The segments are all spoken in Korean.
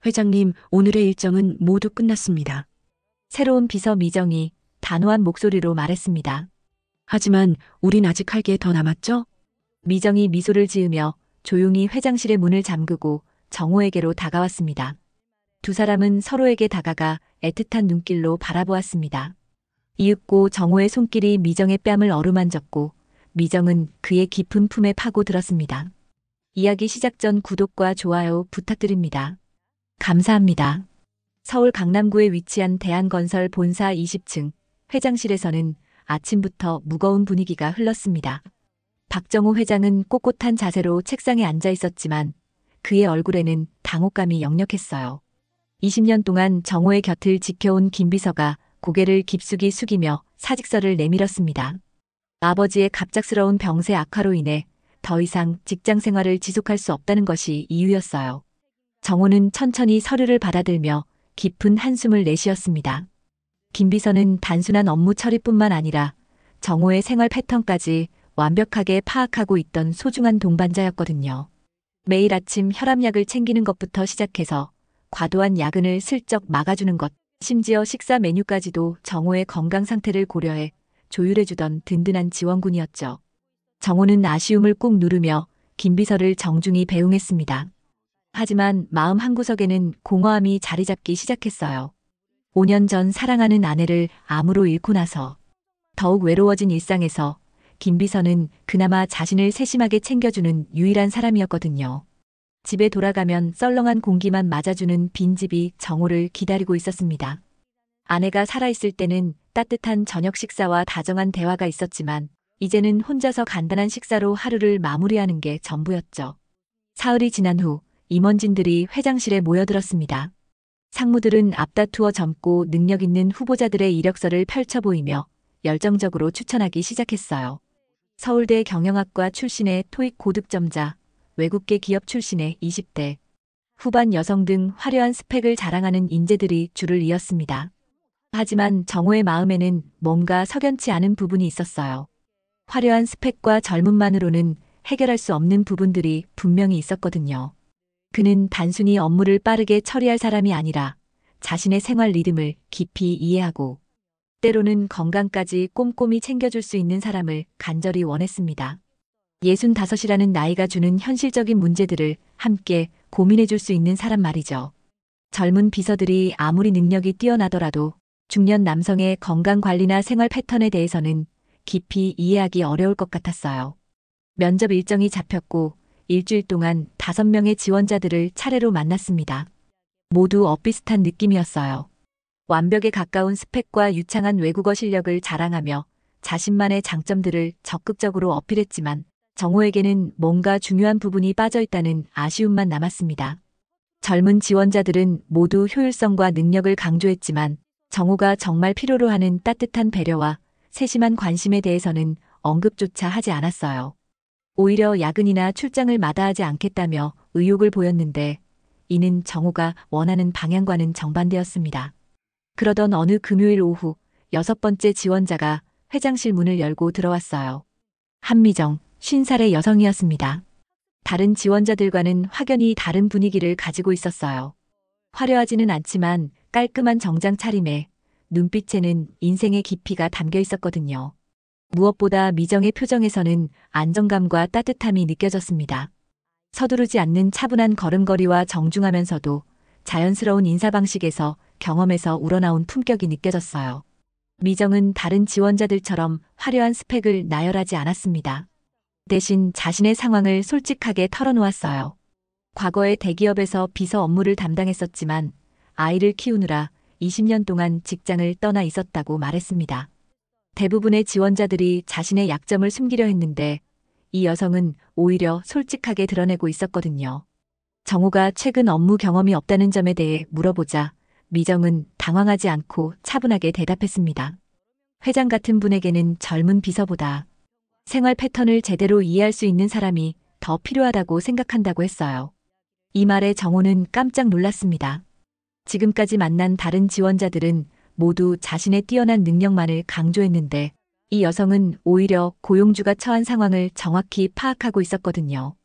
회장님, 오늘의 일정은 모두 끝났습니다. 새로운 비서 미정이 단호한 목소리로 말했습니다. 하지만 우린 아직 할 게 더 남았죠? 미정이 미소를 지으며 조용히 회장실의 문을 잠그고 정호에게로 다가왔습니다. 두 사람은 서로에게 다가가 애틋한 눈길로 바라보았습니다. 이윽고 정호의 손길이 미정의 뺨을 어루만졌고 미정은 그의 깊은 품에 파고들었습니다. 이야기 시작 전 구독과 좋아요 부탁드립니다. 감사합니다. 서울 강남구에 위치한 대한건설 본사 20층 회장실에서는 아침부터 무거운 분위기가 흘렀습니다. 박정호 회장은 꼿꼿한 자세로 책상에 앉아 있었지만 그의 얼굴에는 당혹감이 역력했어요. 20년 동안 정호의 곁을 지켜온 김 비서가 고개를 깊숙이 숙이며 사직서를 내밀었습니다. 아버지의 갑작스러운 병세 악화로 인해 더 이상 직장 생활을 지속할 수 없다는 것이 이유였어요. 정호는 천천히 서류를 받아들며 깊은 한숨을 내쉬었습니다. 김 비서는 단순한 업무 처리뿐만 아니라 정호의 생활 패턴까지 완벽하게 파악하고 있던 소중한 동반자였거든요. 매일 아침 혈압약을 챙기는 것부터 시작해서 과도한 야근을 슬쩍 막아주는 것, 심지어 식사 메뉴까지도 정호의 건강 상태를 고려해 조율해주던 든든한 지원군이었죠. 정호는 아쉬움을 꾹 누르며 김 비서를 정중히 배웅했습니다. 하지만 마음 한구석에는 공허함이 자리 잡기 시작했어요. 5년 전 사랑하는 아내를 암으로 잃고 나서 더욱 외로워진 일상에서 김 비서는 그나마 자신을 세심하게 챙겨주는 유일한 사람이었거든요. 집에 돌아가면 썰렁한 공기만 맞아주는 빈집이 정호를 기다리고 있었습니다. 아내가 살아있을 때는 따뜻한 저녁 식사와 다정한 대화가 있었지만 이제는 혼자서 간단한 식사로 하루를 마무리하는 게 전부였죠. 사흘이 지난 후 임원진들이 회장실에 모여들었습니다. 상무들은 앞다투어 젊고 능력 있는 후보자들의 이력서를 펼쳐 보이며 열정적으로 추천하기 시작했어요. 서울대 경영학과 출신의 토익 고득점자, 외국계 기업 출신의 20대, 후반 여성 등 화려한 스펙을 자랑하는 인재들이 줄을 이었습니다. 하지만 정호의 마음에는 뭔가 석연치 않은 부분이 있었어요. 화려한 스펙과 젊음만으로는 해결할 수 없는 부분들이 분명히 있었거든요. 그는 단순히 업무를 빠르게 처리할 사람이 아니라 자신의 생활 리듬을 깊이 이해하고 때로는 건강까지 꼼꼼히 챙겨줄 수 있는 사람을 간절히 원했습니다. 65이라는 나이가 주는 현실적인 문제들을 함께 고민해줄 수 있는 사람 말이죠. 젊은 비서들이 아무리 능력이 뛰어나더라도 중년 남성의 건강관리나 생활 패턴에 대해서는 깊이 이해하기 어려울 것 같았어요. 면접 일정이 잡혔고 일주일 동안 5명의 지원자들을 차례로 만났습니다. 모두 엇비슷한 느낌이었어요. 완벽에 가까운 스펙과 유창한 외국어 실력을 자랑하며 자신만의 장점들을 적극적으로 어필했지만 정호에게는 뭔가 중요한 부분이 빠져있다는 아쉬움만 남았습니다. 젊은 지원자들은 모두 효율성과 능력을 강조했지만 정호가 정말 필요로 하는 따뜻한 배려와 세심한 관심에 대해서는 언급조차 하지 않았어요. 오히려 야근이나 출장을 마다하지 않겠다며 의욕을 보였는데 이는 정호가 원하는 방향과는 정반대였습니다. 그러던 어느 금요일 오후 6번째 지원자가 회장실 문을 열고 들어왔어요. 한미정, 50살의 여성이었습니다. 다른 지원자들과는 확연히 다른 분위기를 가지고 있었어요. 화려하지는 않지만 깔끔한 정장 차림에 눈빛에는 인생의 깊이가 담겨 있었거든요. 무엇보다 미정의 표정에서는 안정감과 따뜻함이 느껴졌습니다. 서두르지 않는 차분한 걸음걸이와 정중하면서도 자연스러운 인사 방식에서 경험에서 우러나온 품격이 느껴졌어요. 미정은 다른 지원자들처럼 화려한 스펙을 나열하지 않았습니다. 대신 자신의 상황을 솔직하게 털어놓았어요. 과거에 대기업에서 비서 업무를 담당했었지만 아이를 키우느라 20년 동안 직장을 떠나 있었다고 말했습니다. 대부분의 지원자들이 자신의 약점을 숨기려 했는데 이 여성은 오히려 솔직하게 드러내고 있었거든요. 정호가 최근 업무 경험이 없다는 점에 대해 물어보자 미정은 당황하지 않고 차분하게 대답했습니다. 회장 같은 분에게는 젊은 비서보다 생활 패턴을 제대로 이해할 수 있는 사람이 더 필요하다고 생각한다고 했어요. 이 말에 정호는 깜짝 놀랐습니다. 지금까지 만난 다른 지원자들은 모두 자신의 뛰어난 능력만을 강조했는데 이 여성은 오히려 고용주가 처한 상황을 정확히 파악하고 있었거든요.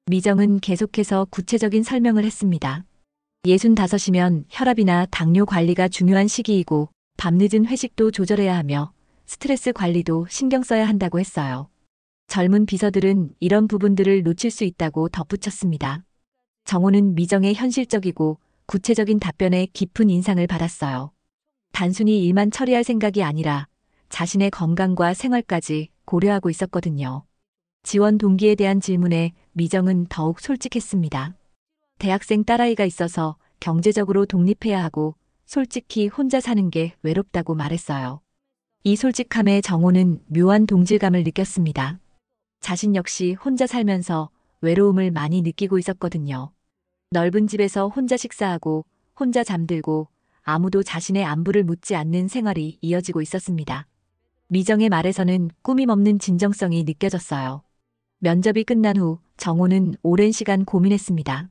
미정은 계속해서 구체적인 설명을 했습니다. 65이면 혈압이나 당뇨 관리가 중요한 시기이고 밤늦은 회식도 조절해야 하며 스트레스 관리도 신경 써야 한다고 했어요. 젊은 비서들은 이런 부분들을 놓칠 수 있다고 덧붙였습니다. 정호는 미정의 현실적이고 구체적인 답변에 깊은 인상을 받았어요. 단순히 일만 처리할 생각이 아니라 자신의 건강과 생활까지 고려하고 있었거든요. 지원 동기에 대한 질문에 미정은 더욱 솔직했습니다. 대학생 딸아이가 있어서 경제적으로 독립해야 하고 솔직히 혼자 사는 게 외롭다고 말했어요. 이 솔직함에 정호는 묘한 동질감을 느꼈습니다. 자신 역시 혼자 살면서 외로움을 많이 느끼고 있었거든요. 넓은 집에서 혼자 식사하고 혼자 잠들고 아무도 자신의 안부를 묻지 않는 생활이 이어지고 있었습니다. 미정의 말에서는 꾸밈 없는 진정성이 느껴졌어요. 면접이 끝난 후 정호는 오랜 시간 고민했습니다.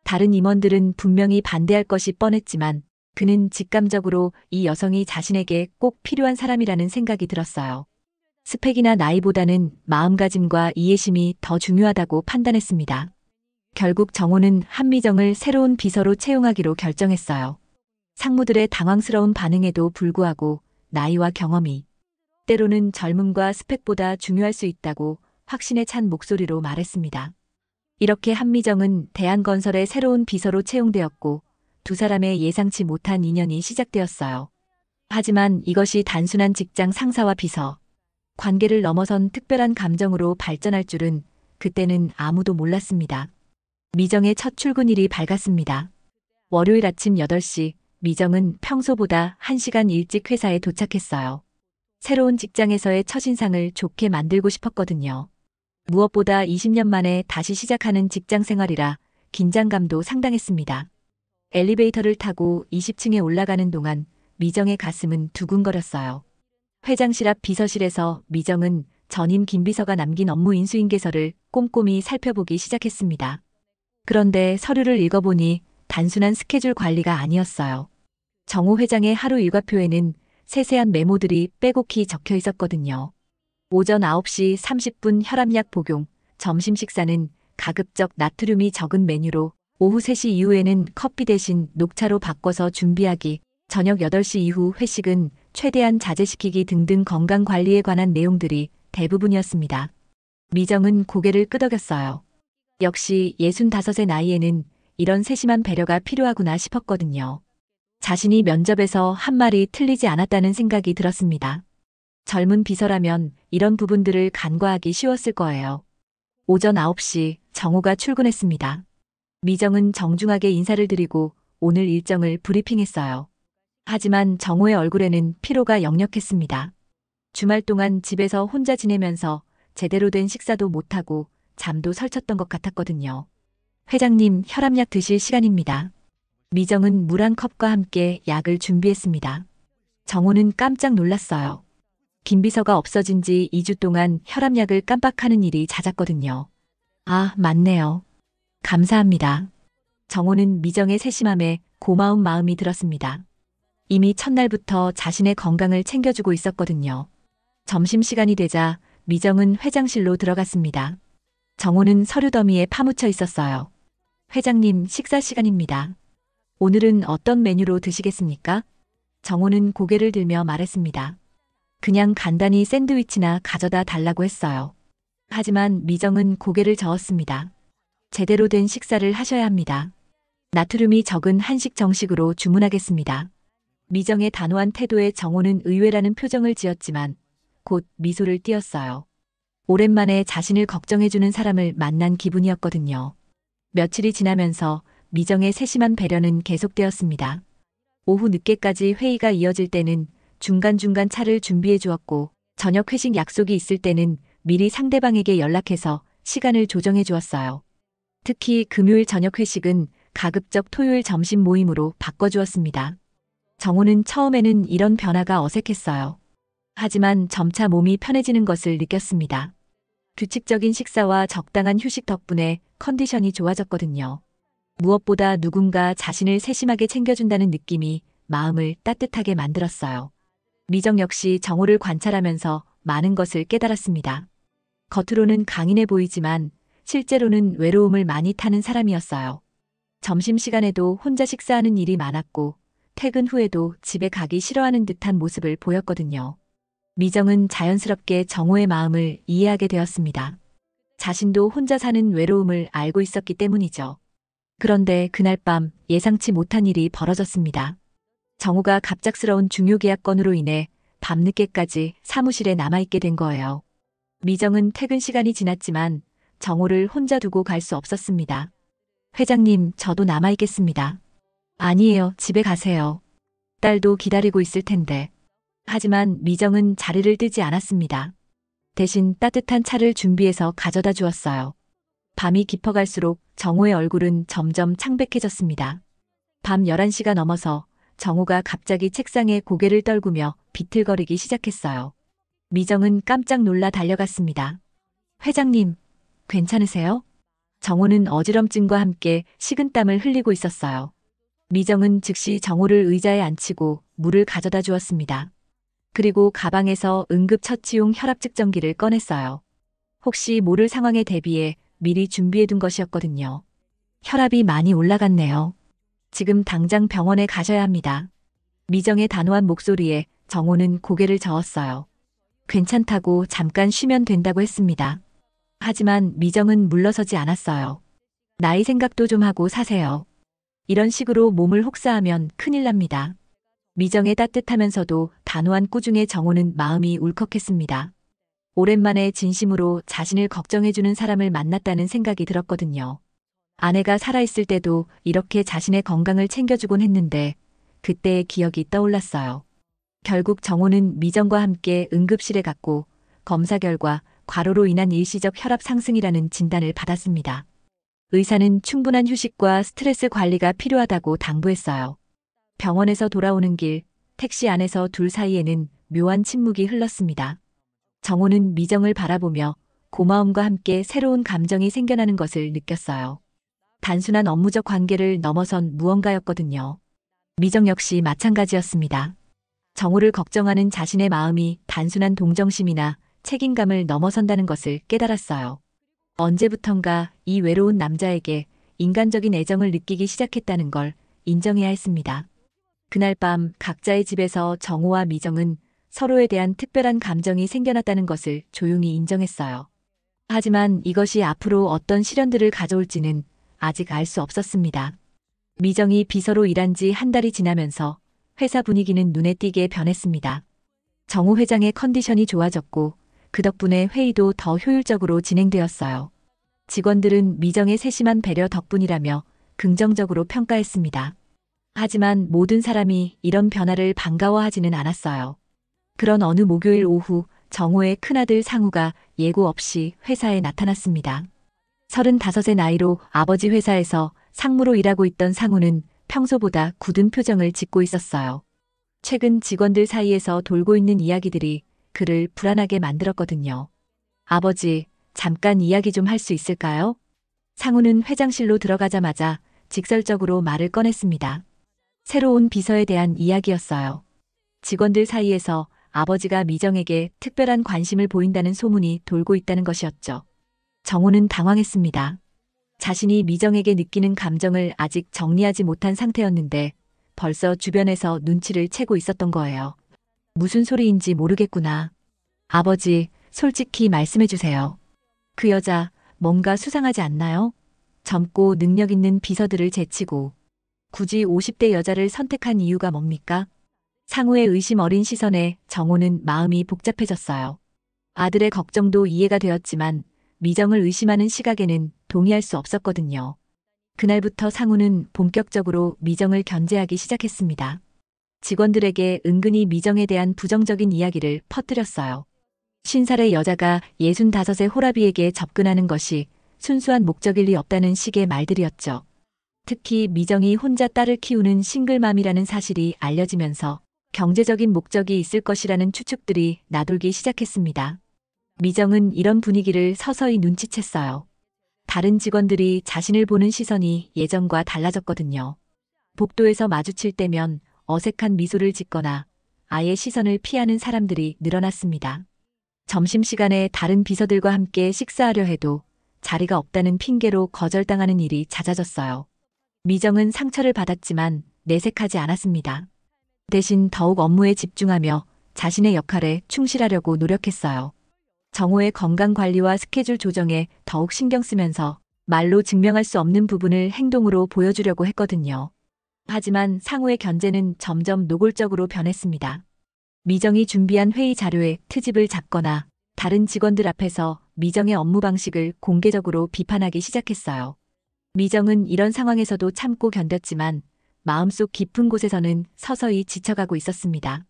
다른 임원들은 분명히 반대할 것이 뻔했지만 그는 직감적으로 이 여성이 자신에게 꼭 필요한 사람이라는 생각이 들었어요. 스펙이나 나이보다는 마음가짐과 이해심이 더 중요하다고 판단했습니다. 결국 정호는 한미정을 새로운 비서로 채용하기로 결정했어요. 상무들의 당황스러운 반응에도 불구하고 나이와 경험이 때로는 젊음과 스펙보다 중요할 수 있다고 확신에 찬 목소리로 말했습니다. 이렇게 한미정은 대한건설의 새로운 비서로 채용되었고 두 사람의 예상치 못한 인연이 시작되었어요. 하지만 이것이 단순한 직장 상사와 비서 관계를 넘어선 특별한 감정으로 발전할 줄은 그때는 아무도 몰랐습니다. 미정의 첫 출근일이 밝았습니다. 월요일 아침 8시 미정은 평소보다 1시간 일찍 회사에 도착했어요. 새로운 직장에서의 첫인상을 좋게 만들고 싶었거든요. 무엇보다 20년 만에 다시 시작하는 직장 생활이라 긴장감도 상당했습니다. 엘리베이터를 타고 20층에 올라가는 동안 미정의 가슴은 두근거렸어요. 회장실 앞 비서실에서 미정은 전임 김비서가 남긴 업무 인수인계서를 꼼꼼히 살펴보기 시작했습니다. 그런데 서류를 읽어보니 단순한 스케줄 관리가 아니었어요. 정호 회장의 하루 일과표에는 세세한 메모들이 빼곡히 적혀 있었거든요. 오전 9시 30분 혈압약 복용, 점심 식사는 가급적 나트륨이 적은 메뉴로 오후 3시 이후에는 커피 대신 녹차로 바꿔서 준비하기, 저녁 8시 이후 회식은 최대한 자제시키기 등등 건강관리에 관한 내용들이 대부분이었습니다. 미정은 고개를 끄덕였어요. 역시 65의 나이에는 이런 세심한 배려가 필요하구나 싶었거든요. 자신이 면접에서 한 말이 틀리지 않았다는 생각이 들었습니다. 젊은 비서라면 이런 부분들을 간과하기 쉬웠을 거예요. 오전 9시 정호가 출근했습니다. 미정은 정중하게 인사를 드리고 오늘 일정을 브리핑했어요. 하지만 정호의 얼굴에는 피로가 역력했습니다. 주말 동안 집에서 혼자 지내면서 제대로 된 식사도 못하고 잠도 설쳤던 것 같았거든요. 회장님, 혈압약 드실 시간입니다. 미정은 물 한 컵과 함께 약을 준비했습니다. 정호는 깜짝 놀랐어요. 김비서가 없어진 지 2주 동안 혈압약을 깜빡하는 일이 잦았거든요. 아, 맞네요. 감사합니다. 정호는 미정의 세심함에 고마운 마음이 들었습니다. 이미 첫날부터 자신의 건강을 챙겨주고 있었거든요. 점심시간이 되자 미정은 회장실로 들어갔습니다. 정호는 서류 더미에 파묻혀 있었어요. 회장님, 식사 시간입니다. 오늘은 어떤 메뉴로 드시겠습니까? 정호는 고개를 들며 말했습니다. 그냥 간단히 샌드위치나 가져다 달라고 했어요. 하지만 미정은 고개를 저었습니다. 제대로 된 식사를 하셔야 합니다. 나트륨이 적은 한식 정식으로 주문하겠습니다. 미정의 단호한 태도에 정호는 의외라는 표정을 지었지만 곧 미소를 띄었어요. 오랜만에 자신을 걱정해주는 사람을 만난 기분이었거든요. 며칠이 지나면서 미정의 세심한 배려는 계속되었습니다. 오후 늦게까지 회의가 이어질 때는 중간중간 차를 준비해 주었고 저녁 회식 약속이 있을 때는 미리 상대방에게 연락해서 시간을 조정해 주었어요. 특히 금요일 저녁 회식은 가급적 토요일 점심 모임으로 바꿔주었습니다. 정호는 처음에는 이런 변화가 어색했어요. 하지만 점차 몸이 편해지는 것을 느꼈습니다. 규칙적인 식사와 적당한 휴식 덕분에 컨디션이 좋아졌거든요. 무엇보다 누군가 자신을 세심하게 챙겨준다는 느낌이 마음을 따뜻하게 만들었어요. 미정 역시 정호를 관찰하면서 많은 것을 깨달았습니다. 겉으로는 강인해 보이지만 실제로는 외로움을 많이 타는 사람이었어요. 점심시간에도 혼자 식사하는 일이 많았고 퇴근 후에도 집에 가기 싫어하는 듯한 모습을 보였거든요. 미정은 자연스럽게 정호의 마음을 이해하게 되었습니다. 자신도 혼자 사는 외로움을 알고 있었기 때문이죠. 그런데 그날 밤 예상치 못한 일이 벌어졌습니다. 정호가 갑작스러운 중요 계약 건으로 인해 밤늦게까지 사무실에 남아있게 된 거예요. 미정은 퇴근 시간이 지났지만 정호를 혼자 두고 갈 수 없었습니다. 회장님, 저도 남아있겠습니다. 아니에요, 집에 가세요. 딸도 기다리고 있을 텐데. 하지만 미정은 자리를 뜨지 않았습니다. 대신 따뜻한 차를 준비해서 가져다 주었어요. 밤이 깊어갈수록 정호의 얼굴은 점점 창백해졌습니다. 밤 11시가 넘어서 정호가 갑자기 책상에 고개를 떨구며 비틀거리기 시작했어요. 미정은 깜짝 놀라 달려갔습니다. 회장님, 괜찮으세요? 정호는 어지럼증과 함께 식은땀을 흘리고 있었어요. 미정은 즉시 정호를 의자에 앉히고 물을 가져다 주었습니다. 그리고 가방에서 응급처치용 혈압 측정기를 꺼냈어요. 혹시 모를 상황에 대비해 미리 준비해둔 것이었거든요. 혈압이 많이 올라갔네요. 지금 당장 병원에 가셔야 합니다. 미정의 단호한 목소리에 정호는 고개를 저었어요. 괜찮다고 잠깐 쉬면 된다고 했습니다. 하지만 미정은 물러서지 않았어요. 나이 생각도 좀 하고 사세요. 이런 식으로 몸을 혹사하면 큰일 납니다. 미정의 따뜻하면서도 단호한 꾸중에 정호는 마음이 울컥했습니다. 오랜만에 진심으로 자신을 걱정해주는 사람을 만났다는 생각이 들었거든요. 아내가 살아있을 때도 이렇게 자신의 건강을 챙겨주곤 했는데 그때의 기억이 떠올랐어요. 결국 정호는 미정과 함께 응급실에 갔고 검사 결과 과로로 인한 일시적 혈압 상승이라는 진단을 받았습니다. 의사는 충분한 휴식과 스트레스 관리가 필요하다고 당부했어요. 병원에서 돌아오는 길, 택시 안에서 둘 사이에는 묘한 침묵이 흘렀습니다. 정호는 미정을 바라보며 고마움과 함께 새로운 감정이 생겨나는 것을 느꼈어요. 단순한 업무적 관계를 넘어선 무언가였거든요. 미정 역시 마찬가지였습니다. 정호를 걱정하는 자신의 마음이 단순한 동정심이나 책임감을 넘어선다는 것을 깨달았어요. 언제부턴가 이 외로운 남자에게 인간적인 애정을 느끼기 시작했다는 걸 인정해야 했습니다. 그날 밤 각자의 집에서 정호와 미정은 서로에 대한 특별한 감정이 생겨났다는 것을 조용히 인정했어요. 하지만 이것이 앞으로 어떤 시련들을 가져올지는 아직 알 수 없었습니다. 미정이 비서로 일한 지 한 달이 지나면서 회사 분위기는 눈에 띄게 변했습니다. 정호 회장의 컨디션이 좋아졌고 그 덕분에 회의도 더 효율적으로 진행되었어요. 직원들은 미정의 세심한 배려 덕분이라며 긍정적으로 평가했습니다. 하지만 모든 사람이 이런 변화를 반가워하지는 않았어요. 그런 어느 목요일 오후 정호의 큰아들 상우가 예고 없이 회사에 나타났습니다. 35의 나이로 아버지 회사에서 상무로 일하고 있던 상우는 평소보다 굳은 표정을 짓고 있었어요. 최근 직원들 사이에서 돌고 있는 이야기들이 그를 불안하게 만들었거든요. 아버지, 잠깐 이야기 좀 할 수 있을까요? 상우는 회장실로 들어가자마자 직설적으로 말을 꺼냈습니다. 새로운 비서에 대한 이야기였어요. 직원들 사이에서 아버지가 미정에게 특별한 관심을 보인다는 소문이 돌고 있다는 것이었죠. 정호는 당황했습니다. 자신이 미정에게 느끼는 감정을 아직 정리하지 못한 상태였는데 벌써 주변에서 눈치를 채고 있었던 거예요. 무슨 소리인지 모르겠구나. 아버지, 솔직히 말씀해 주세요. 그 여자 뭔가 수상하지 않나요? 젊고 능력 있는 비서들을 제치고 굳이 50대 여자를 선택한 이유가 뭡니까? 상우의 의심 어린 시선에 정호는 마음이 복잡해졌어요. 아들의 걱정도 이해가 되었지만 미정을 의심하는 시각에는 동의할 수 없었거든요. 그날부터 상우는 본격적으로 미정을 견제하기 시작했습니다. 직원들에게 은근히 미정에 대한 부정적인 이야기를 퍼뜨렸어요. 50살의 여자가 65의 호라비에게 접근하는 것이 순수한 목적일 리 없다는 식의 말들이었죠. 특히 미정이 혼자 딸을 키우는 싱글맘이라는 사실이 알려지면서 경제적인 목적이 있을 것이라는 추측들이 나돌기 시작했습니다. 미정은 이런 분위기를 서서히 눈치챘어요. 다른 직원들이 자신을 보는 시선이 예전과 달라졌거든요. 복도에서 마주칠 때면 어색한 미소를 짓거나 아예 시선을 피하는 사람들이 늘어났습니다. 점심시간에 다른 비서들과 함께 식사하려 해도 자리가 없다는 핑계로 거절당하는 일이 잦아졌어요. 미정은 상처를 받았지만 내색하지 않았습니다. 대신 더욱 업무에 집중하며 자신의 역할에 충실하려고 노력했어요. 정호의 건강 관리와 스케줄 조정에 더욱 신경 쓰면서 말로 증명할 수 없는 부분을 행동으로 보여주려고 했거든요. 하지만 상우의 견제는 점점 노골적으로 변했습니다. 미정이 준비한 회의 자료에 트집을 잡거나 다른 직원들 앞에서 미정의 업무 방식을 공개적으로 비판하기 시작했어요. 미정은 이런 상황에서도 참고 견뎠지만 마음속 깊은 곳에서는 서서히 지쳐가고 있었습니다.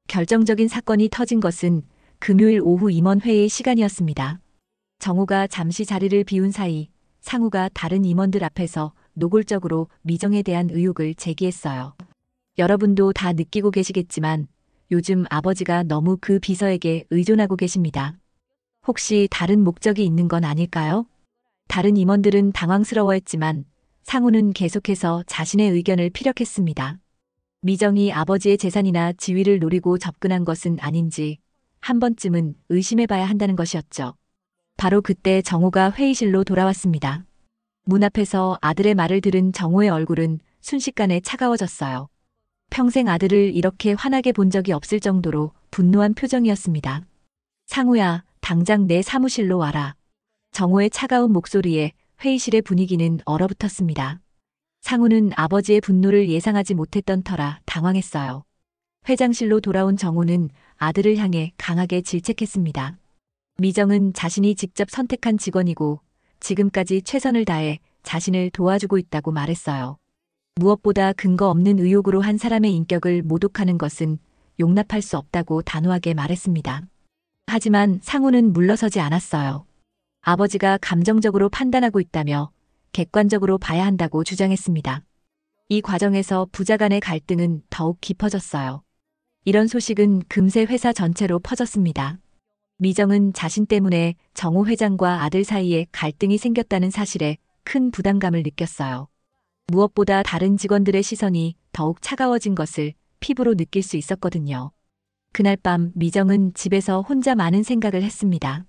결정적인 사건이 터진 것은 금요일 오후 임원회의 시간이었습니다. 정호가 잠시 자리를 비운 사이 상우가 다른 임원들 앞에서 노골적으로 미정에 대한 의혹을 제기했어요. 여러분도 다 느끼고 계시겠지만 요즘 아버지가 너무 그 비서에게 의존하고 계십니다. 혹시 다른 목적이 있는 건 아닐까요? 다른 임원들은 당황스러워했지만 상우는 계속해서 자신의 의견을 피력했습니다. 미정이 아버지의 재산이나 지위를 노리고 접근한 것은 아닌지 한 번쯤은 의심해봐야 한다는 것이었죠. 바로 그때 정호가 회의실로 돌아왔습니다. 문 앞에서 아들의 말을 들은 정호의 얼굴은 순식간에 차가워졌어요. 평생 아들을 이렇게 화나게 본 적이 없을 정도로 분노한 표정이었습니다. 상우야, 당장 내 사무실로 와라. 정호의 차가운 목소리에 회의실의 분위기는 얼어붙었습니다. 상우는 아버지의 분노를 예상하지 못했던 터라 당황했어요. 회장실로 돌아온 정호는 아들을 향해 강하게 질책했습니다. 미정은 자신이 직접 선택한 직원이고 지금까지 최선을 다해 자신을 도와주고 있다고 말했어요. 무엇보다 근거 없는 의혹으로 한 사람의 인격을 모독하는 것은 용납할 수 없다고 단호하게 말했습니다. 하지만 상우는 물러서지 않았어요. 아버지가 감정적으로 판단하고 있다며 객관적으로 봐야 한다고 주장했습니다. 이 과정에서 부자 간의 갈등은 더욱 깊어졌어요. 이런 소식은 금세 회사 전체로 퍼졌습니다. 미정은 자신 때문에 정호 회장과 아들 사이에 갈등이 생겼다는 사실에 큰 부담감을 느꼈어요. 무엇보다 다른 직원들의 시선이 더욱 차가워진 것을 피부로 느낄 수 있었거든요. 그날 밤 미정은 집에서 혼자 많은 생각을 했습니다.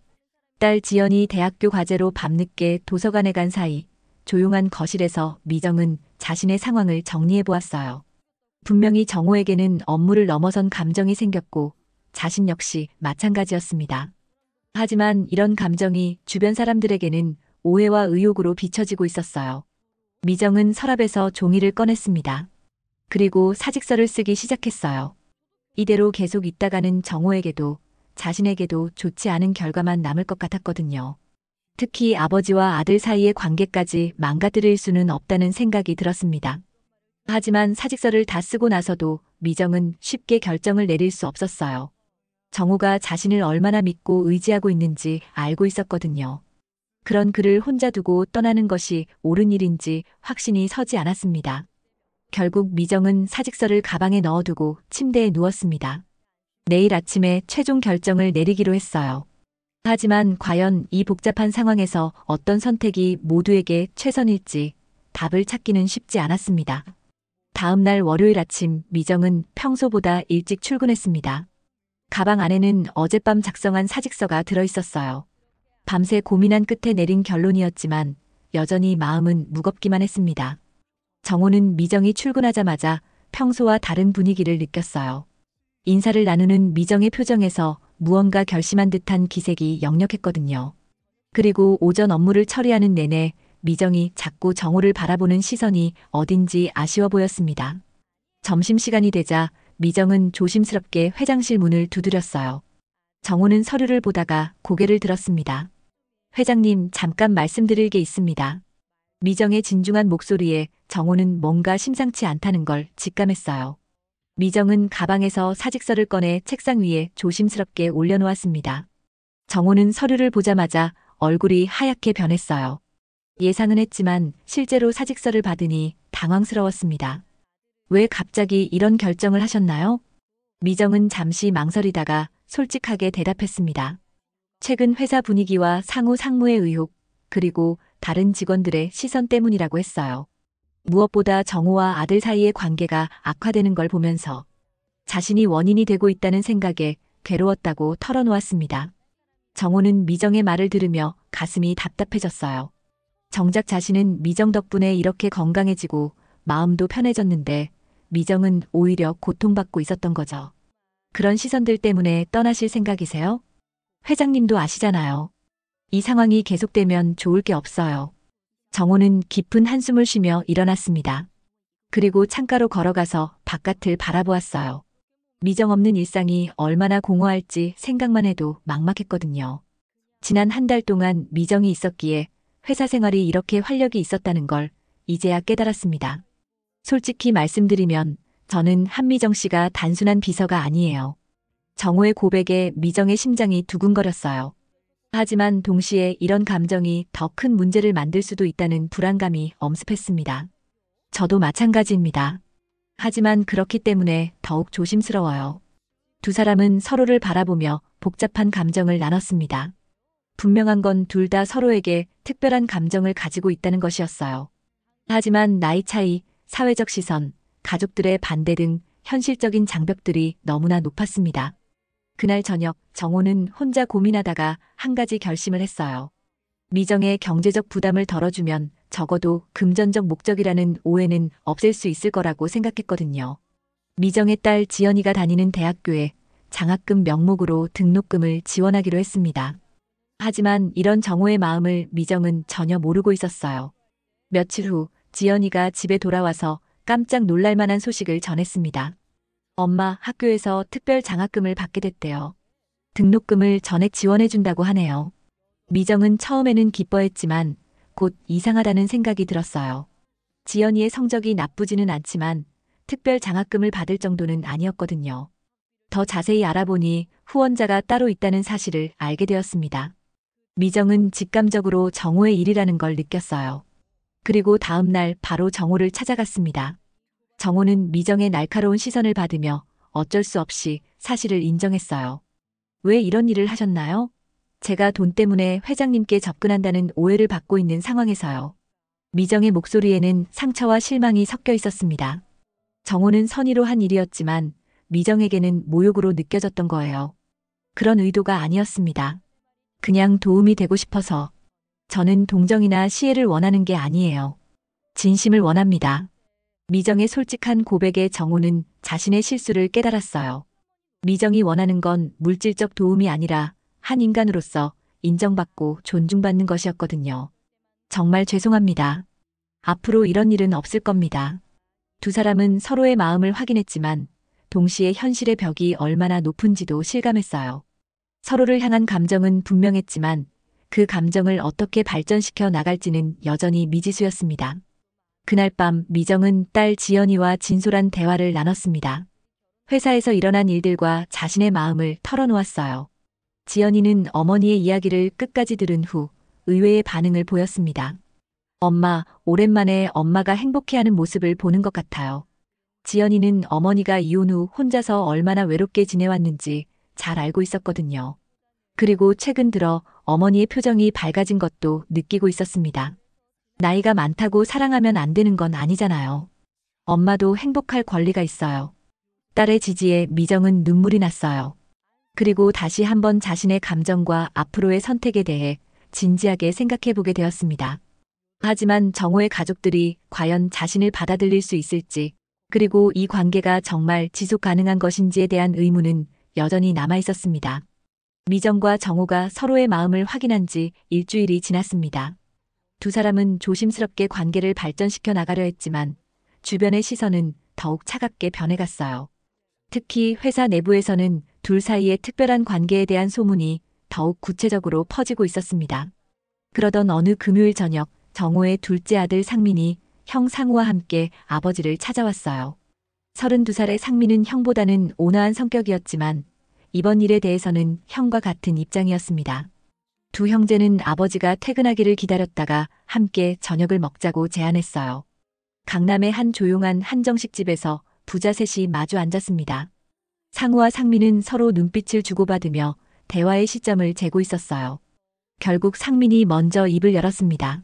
딸 지연이 대학교 과제로 밤늦게 도서관에 간 사이 조용한 거실에서 미정은 자신의 상황을 정리해 보았어요. 분명히 정호에게는 업무를 넘어선 감정이 생겼고 자신 역시 마찬가지였습니다. 하지만 이런 감정이 주변 사람들에게는 오해와 의혹으로 비춰지고 있었어요. 미정은 서랍에서 종이를 꺼냈습니다. 그리고 사직서를 쓰기 시작했어요. 이대로 계속 있다가는 정호에게도 자신에게도 좋지 않은 결과만 남을 것 같았거든요. 특히 아버지와 아들 사이의 관계까지 망가뜨릴 수는 없다는 생각이 들었습니다. 하지만 사직서를 다 쓰고 나서도 미정은 쉽게 결정을 내릴 수 없었어요. 정호가 자신을 얼마나 믿고 의지하고 있는지 알고 있었거든요. 그런 그를 혼자 두고 떠나는 것이 옳은 일인지 확신이 서지 않았습니다. 결국 미정은 사직서를 가방에 넣어두고 침대에 누웠습니다. 내일 아침에 최종 결정을 내리기로 했어요. 하지만 과연 이 복잡한 상황에서 어떤 선택이 모두에게 최선일지 답을 찾기는 쉽지 않았습니다. 다음 날 월요일 아침 미정은 평소보다 일찍 출근했습니다. 가방 안에는 어젯밤 작성한 사직서가 들어있었어요. 밤새 고민한 끝에 내린 결론이었지만 여전히 마음은 무겁기만 했습니다. 정호는 미정이 출근하자마자 평소와 다른 분위기를 느꼈어요. 인사를 나누는 미정의 표정에서 무언가 결심한 듯한 기색이 역력했거든요. 그리고 오전 업무를 처리하는 내내 미정이 자꾸 정호를 바라보는 시선이 어딘지 아쉬워 보였습니다. 점심시간이 되자 미정은 조심스럽게 회장실 문을 두드렸어요. 정호는 서류를 보다가 고개를 들었습니다. 회장님, 잠깐 말씀드릴 게 있습니다. 미정의 진중한 목소리에 정호는 뭔가 심상치 않다는 걸 직감했어요. 미정은 가방에서 사직서를 꺼내 책상 위에 조심스럽게 올려놓았습니다. 정호는 서류를 보자마자 얼굴이 하얗게 변했어요. 예상은 했지만 실제로 사직서를 받으니 당황스러웠습니다. 왜 갑자기 이런 결정을 하셨나요? 미정은 잠시 망설이다가 솔직하게 대답했습니다. 최근 회사 분위기와 상호 상무의 의혹, 그리고 다른 직원들의 시선 때문이라고 했어요. 무엇보다 정호와 아들 사이의 관계가 악화되는 걸 보면서 자신이 원인이 되고 있다는 생각에 괴로웠다고 털어놓았습니다. 정호는 미정의 말을 들으며 가슴이 답답해졌어요. 정작 자신은 미정 덕분에 이렇게 건강해지고 마음도 편해졌는데 미정은 오히려 고통받고 있었던 거죠. 그런 시선들 때문에 떠나실 생각이세요? 회장님도 아시잖아요. 이 상황이 계속되면 좋을 게 없어요. 정호는 깊은 한숨을 쉬며 일어났습니다. 그리고 창가로 걸어가서 바깥을 바라보았어요. 미정 없는 일상이 얼마나 공허할지 생각만 해도 막막했거든요. 지난 한 달 동안 미정이 있었기에 회사 생활이 이렇게 활력이 있었다는 걸 이제야 깨달았습니다. 솔직히 말씀드리면 저는 한미정 씨가 단순한 비서가 아니에요. 정호의 고백에 미정의 심장이 두근거렸어요. 하지만 동시에 이런 감정이 더 큰 문제를 만들 수도 있다는 불안감이 엄습했습니다. 저도 마찬가지입니다. 하지만 그렇기 때문에 더욱 조심스러워요. 두 사람은 서로를 바라보며 복잡한 감정을 나눴습니다. 분명한 건 둘 다 서로에게 특별한 감정을 가지고 있다는 것이었어요. 하지만 나이 차이, 사회적 시선, 가족들의 반대 등 현실적인 장벽들이 너무나 높았습니다. 그날 저녁 정호는 혼자 고민하다가 한 가지 결심을 했어요. 미정의 경제적 부담을 덜어주면 적어도 금전적 목적이라는 오해는 없앨 수 있을 거라고 생각했거든요. 미정의 딸 지연이가 다니는 대학교에 장학금 명목으로 등록금을 지원하기로 했습니다. 하지만 이런 정호의 마음을 미정은 전혀 모르고 있었어요. 며칠 후 지연이가 집에 돌아와서 깜짝 놀랄 만한 소식을 전했습니다. 엄마, 학교에서 특별 장학금을 받게 됐대요. 등록금을 전액 지원해준다고 하네요. 미정은 처음에는 기뻐했지만 곧 이상하다는 생각이 들었어요. 지연이의 성적이 나쁘지는 않지만 특별 장학금을 받을 정도는 아니었거든요. 더 자세히 알아보니 후원자가 따로 있다는 사실을 알게 되었습니다. 미정은 직감적으로 정호의 일이라는 걸 느꼈어요. 그리고 다음 날 바로 정호를 찾아갔습니다. 정호는 미정의 날카로운 시선을 받으며 어쩔 수 없이 사실을 인정했어요. 왜 이런 일을 하셨나요? 제가 돈 때문에 회장님께 접근한다는 오해를 받고 있는 상황에서요. 미정의 목소리에는 상처와 실망이 섞여 있었습니다. 정호는 선의로 한 일이었지만 미정에게는 모욕으로 느껴졌던 거예요. 그런 의도가 아니었습니다. 그냥 도움이 되고 싶어서. 저는 동정이나 시혜를 원하는 게 아니에요. 진심을 원합니다. 미정의 솔직한 고백에 정호는 자신의 실수를 깨달았어요. 미정이 원하는 건 물질적 도움이 아니라 한 인간으로서 인정받고 존중받는 것이었거든요. 정말 죄송합니다. 앞으로 이런 일은 없을 겁니다. 두 사람은 서로의 마음을 확인했지만 동시에 현실의 벽이 얼마나 높은지도 실감했어요. 서로를 향한 감정은 분명했지만 그 감정을 어떻게 발전시켜 나갈지는 여전히 미지수였습니다. 그날 밤 미정은 딸 지연이와 진솔한 대화를 나눴습니다. 회사에서 일어난 일들과 자신의 마음을 털어놓았어요. 지연이는 어머니의 이야기를 끝까지 들은 후 의외의 반응을 보였습니다. 엄마, 오랜만에 엄마가 행복해하는 모습을 보는 것 같아요. 지연이는 어머니가 이혼 후 혼자서 얼마나 외롭게 지내왔는지 잘 알고 있었거든요. 그리고 최근 들어 어머니의 표정이 밝아진 것도 느끼고 있었습니다. 나이가 많다고 사랑하면 안 되는 건 아니잖아요. 엄마도 행복할 권리가 있어요. 딸의 지지에 미정은 눈물이 났어요. 그리고 다시 한번 자신의 감정과 앞으로의 선택에 대해 진지하게 생각해 보게 되었습니다. 하지만 정호의 가족들이 과연 자신을 받아들일 수 있을지, 그리고 이 관계가 정말 지속 가능한 것인지에 대한 의문은 여전히 남아 있었습니다. 미정과 정호가 서로의 마음을 확인한 지 일주일이 지났습니다. 두 사람은 조심스럽게 관계를 발전시켜 나가려 했지만 주변의 시선은 더욱 차갑게 변해갔어요. 특히 회사 내부에서는 둘 사이의 특별한 관계에 대한 소문이 더욱 구체적으로 퍼지고 있었습니다. 그러던 어느 금요일 저녁 정호의 둘째 아들 상민이 형 상우와 함께 아버지를 찾아왔어요. 32살의 상민은 형보다는 온화한 성격이었지만 이번 일에 대해서는 형과 같은 입장이었습니다. 두 형제는 아버지가 퇴근하기를 기다렸다가 함께 저녁을 먹자고 제안했어요. 강남의 한 조용한 한정식 집에서 부자 셋이 마주 앉았습니다. 상우와 상민은 서로 눈빛을 주고받으며 대화의 시점을 재고 있었어요. 결국 상민이 먼저 입을 열었습니다.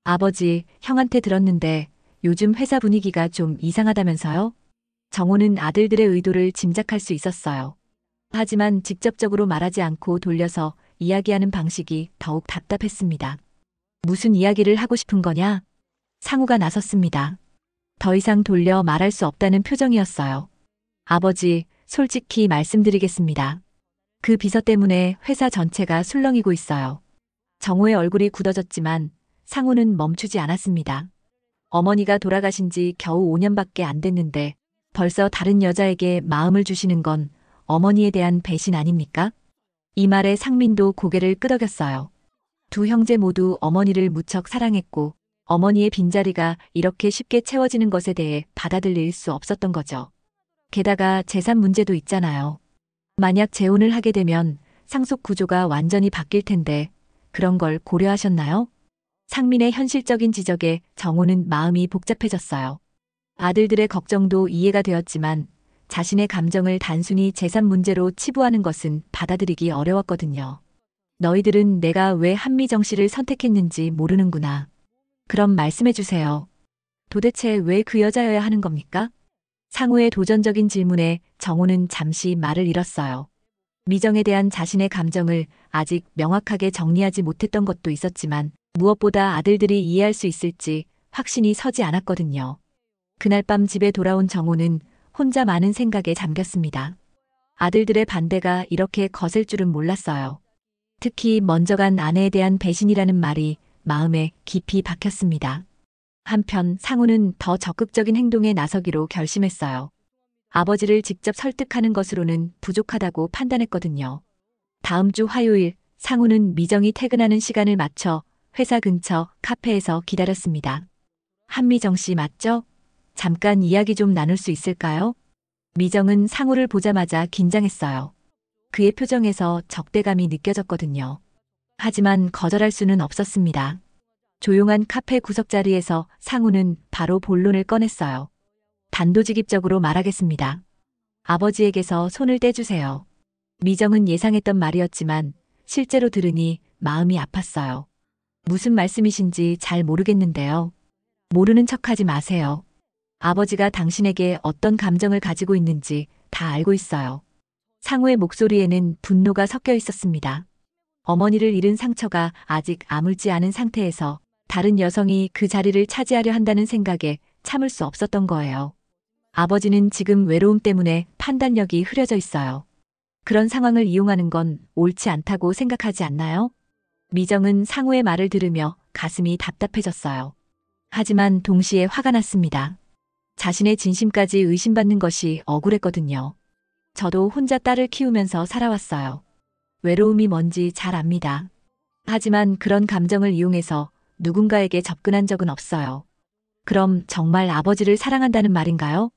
아버지, 형한테 들었는데 요즘 회사 분위기가 좀 이상하다면서요? 정호는 아들들의 의도를 짐작할 수 있었어요. 하지만 직접적으로 말하지 않고 돌려서 이야기하는 방식이 더욱 답답했습니다. 무슨 이야기를 하고 싶은 거냐? 상우가 나섰습니다. 더 이상 돌려 말할 수 없다는 표정이었어요. 아버지, 솔직히 말씀드리겠습니다. 그 비서 때문에 회사 전체가 술렁이고 있어요. 정호의 얼굴이 굳어졌지만 상우는 멈추지 않았습니다. 어머니가 돌아가신 지 겨우 5년밖에 안 됐는데 벌써 다른 여자에게 마음을 주시는 건 어머니에 대한 배신 아닙니까? 이 말에 상민도 고개를 끄덕였어요. 두 형제 모두 어머니를 무척 사랑했고 어머니의 빈자리가 이렇게 쉽게 채워지는 것에 대해 받아들일 수 없었던 거죠. 게다가 재산 문제도 있잖아요. 만약 재혼을 하게 되면 상속 구조가 완전히 바뀔 텐데 그런 걸 고려하셨나요? 상민의 현실적인 지적에 정호는 마음이 복잡해졌어요. 아들들의 걱정도 이해가 되었지만 자신의 감정을 단순히 재산 문제로 치부하는 것은 받아들이기 어려웠거든요. 너희들은 내가 왜 한미정 씨를 선택했는지 모르는구나. 그럼 말씀해 주세요. 도대체 왜 그 여자여야 하는 겁니까? 상우의 도전적인 질문에 정호는 잠시 말을 잃었어요. 미정에 대한 자신의 감정을 아직 명확하게 정리하지 못했던 것도 있었지만 무엇보다 아들들이 이해할 수 있을지 확신이 서지 않았거든요. 그날 밤 집에 돌아온 정호는 혼자 많은 생각에 잠겼습니다. 아들들의 반대가 이렇게 거셀 줄은 몰랐어요. 특히 먼저 간 아내에 대한 배신이라는 말이 마음에 깊이 박혔습니다. 한편 상우는 더 적극적인 행동에 나서기로 결심했어요. 아버지를 직접 설득하는 것으로는 부족하다고 판단했거든요. 다음 주 화요일 상우는 미정이 퇴근하는 시간을 맞춰 회사 근처 카페에서 기다렸습니다. 한미정 씨 맞죠? 잠깐 이야기 좀 나눌 수 있을까요? 미정은 상우를 보자마자 긴장했어요. 그의 표정에서 적대감이 느껴졌거든요. 하지만 거절할 수는 없었습니다. 조용한 카페 구석자리에서 상우는 바로 본론을 꺼냈어요. 단도직입적으로 말하겠습니다. 아버지에게서 손을 떼주세요. 미정은 예상했던 말이었지만 실제로 들으니 마음이 아팠어요. 무슨 말씀이신지 잘 모르겠는데요. 모르는 척하지 마세요. 아버지가 당신에게 어떤 감정을 가지고 있는지 다 알고 있어요. 상우의 목소리에는 분노가 섞여 있었습니다. 어머니를 잃은 상처가 아직 아물지 않은 상태에서 다른 여성이 그 자리를 차지하려 한다는 생각에 참을 수 없었던 거예요. 아버지는 지금 외로움 때문에 판단력이 흐려져 있어요. 그런 상황을 이용하는 건 옳지 않다고 생각하지 않나요? 미정은 상우의 말을 들으며 가슴이 답답해졌어요. 하지만 동시에 화가 났습니다. 자신의 진심까지 의심받는 것이 억울했거든요. 저도 혼자 딸을 키우면서 살아왔어요. 외로움이 뭔지 잘 압니다. 하지만 그런 감정을 이용해서 누군가에게 접근한 적은 없어요. 그럼 정말 아버지를 사랑한다는 말인가요?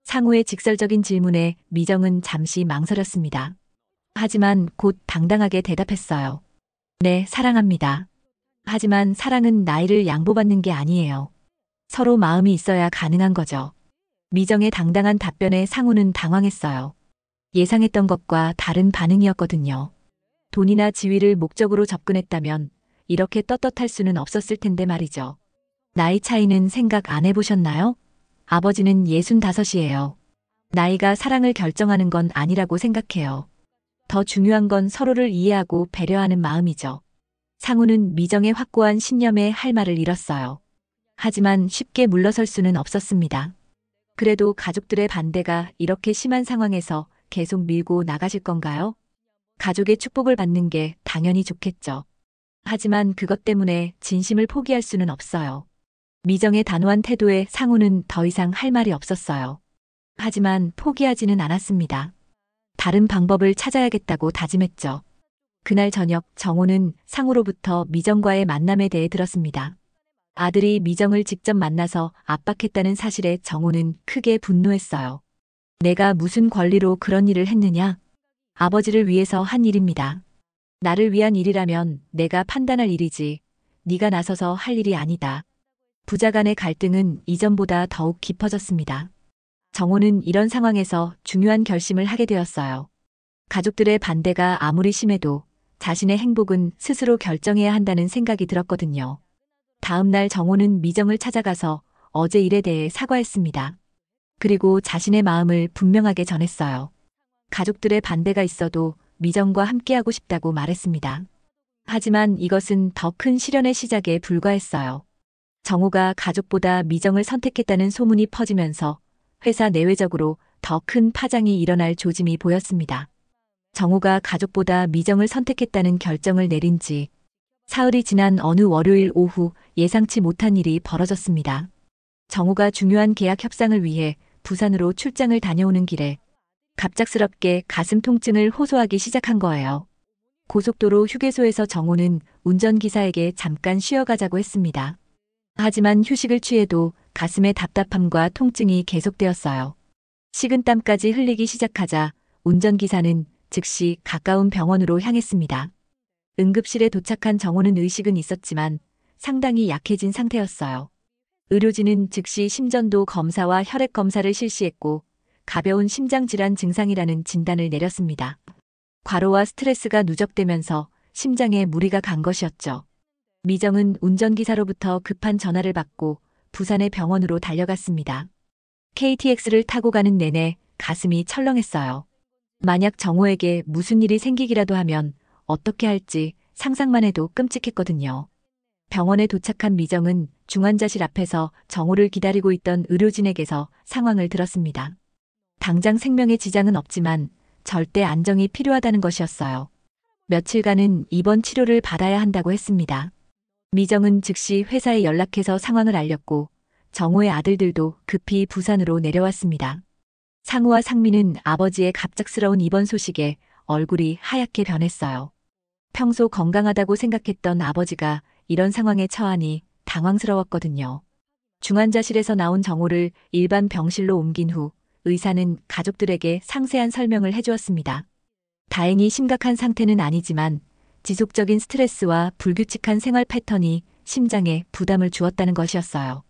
상우의 직설적인 질문에 미정은 잠시 망설였습니다. 하지만 곧 당당하게 대답했어요. 네, 사랑합니다. 하지만 사랑은 나이를 양보받는 게 아니에요. 서로 마음이 있어야 가능한 거죠. 미정의 당당한 답변에 상우는 당황했어요. 예상했던 것과 다른 반응이었거든요. 돈이나 지위를 목적으로 접근했다면 이렇게 떳떳할 수는 없었을 텐데 말이죠. 나이 차이는 생각 안 해보셨나요? 아버지는 65이에요. 나이가 사랑을 결정하는 건 아니라고 생각해요. 더 중요한 건 서로를 이해하고 배려하는 마음이죠. 상우는 미정의 확고한 신념에 할 말을 잃었어요. 하지만 쉽게 물러설 수는 없었습니다. 그래도 가족들의 반대가 이렇게 심한 상황에서 계속 밀고 나가실 건가요? 가족의 축복을 받는 게 당연히 좋겠죠. 하지만 그것 때문에 진심을 포기할 수는 없어요. 미정의 단호한 태도에 상우는 더 이상 할 말이 없었어요. 하지만 포기하지는 않았습니다. 다른 방법을 찾아야겠다고 다짐했죠. 그날 저녁 정호는 상우로부터 미정과의 만남에 대해 들었습니다. 아들이 미정을 직접 만나서 압박했다는 사실에 정호는 크게 분노했어요. 내가 무슨 권리로 그런 일을 했느냐? 아버지를 위해서 한 일입니다. 나를 위한 일이라면 내가 판단할 일이지 네가 나서서 할 일이 아니다. 부자 간의 갈등은 이전보다 더욱 깊어졌습니다. 정호는 이런 상황에서 중요한 결심을 하게 되었어요. 가족들의 반대가 아무리 심해도 자신의 행복은 스스로 결정해야 한다는 생각이 들었거든요. 다음 날 정호는 미정을 찾아가서 어제 일에 대해 사과했습니다. 그리고 자신의 마음을 분명하게 전했어요. 가족들의 반대가 있어도 미정과 함께하고 싶다고 말했습니다. 하지만 이것은 더 큰 시련의 시작에 불과했어요. 정우가 가족보다 미정을 선택했다는 소문이 퍼지면서 회사 내외적으로 더 큰 파장이 일어날 조짐이 보였습니다. 정우가 가족보다 미정을 선택했다는 결정을 내린 지 사흘이 지난 어느 월요일 오후 예상치 못한 일이 벌어졌습니다. 정우가 중요한 계약 협상을 위해 부산으로 출장을 다녀오는 길에 갑작스럽게 가슴 통증을 호소하기 시작한 거예요. 고속도로 휴게소에서 정우는 운전기사에게 잠깐 쉬어가자고 했습니다. 하지만 휴식을 취해도 가슴의 답답함과 통증이 계속되었어요. 식은땀까지 흘리기 시작하자 운전기사는 즉시 가까운 병원으로 향했습니다. 응급실에 도착한 정우는 의식은 있었지만 상당히 약해진 상태였어요. 의료진은 즉시 심전도 검사와 혈액 검사를 실시했고 가벼운 심장질환 증상이라는 진단을 내렸습니다. 과로와 스트레스가 누적되면서 심장에 무리가 간 것이었죠. 미정은 운전기사로부터 급한 전화를 받고 부산의 병원으로 달려갔습니다. KTX를 타고 가는 내내 가슴이 철렁했어요. 만약 정우에게 무슨 일이 생기기라도 하면 어떻게 할지 상상만 해도 끔찍했거든요. 병원에 도착한 미정은 중환자실 앞에서 정우를 기다리고 있던 의료진에게서 상황을 들었습니다. 당장 생명에 지장은 없지만 절대 안정이 필요하다는 것이었어요. 며칠간은 입원 치료를 받아야 한다고 했습니다. 미정은 즉시 회사에 연락해서 상황을 알렸고 정우의 아들들도 급히 부산으로 내려왔습니다. 상우와 상민은 아버지의 갑작스러운 입원 소식에 얼굴이 하얗게 변했어요. 평소 건강하다고 생각했던 아버지가 이런 상황에 처하니 당황스러웠거든요. 중환자실에서 나온 정우를 일반 병실로 옮긴 후 의사는 가족들에게 상세한 설명을 해주었습니다. 다행히 심각한 상태는 아니지만 지속적인 스트레스와 불규칙한 생활 패턴이 심장에 부담을 주었다는 것이었어요.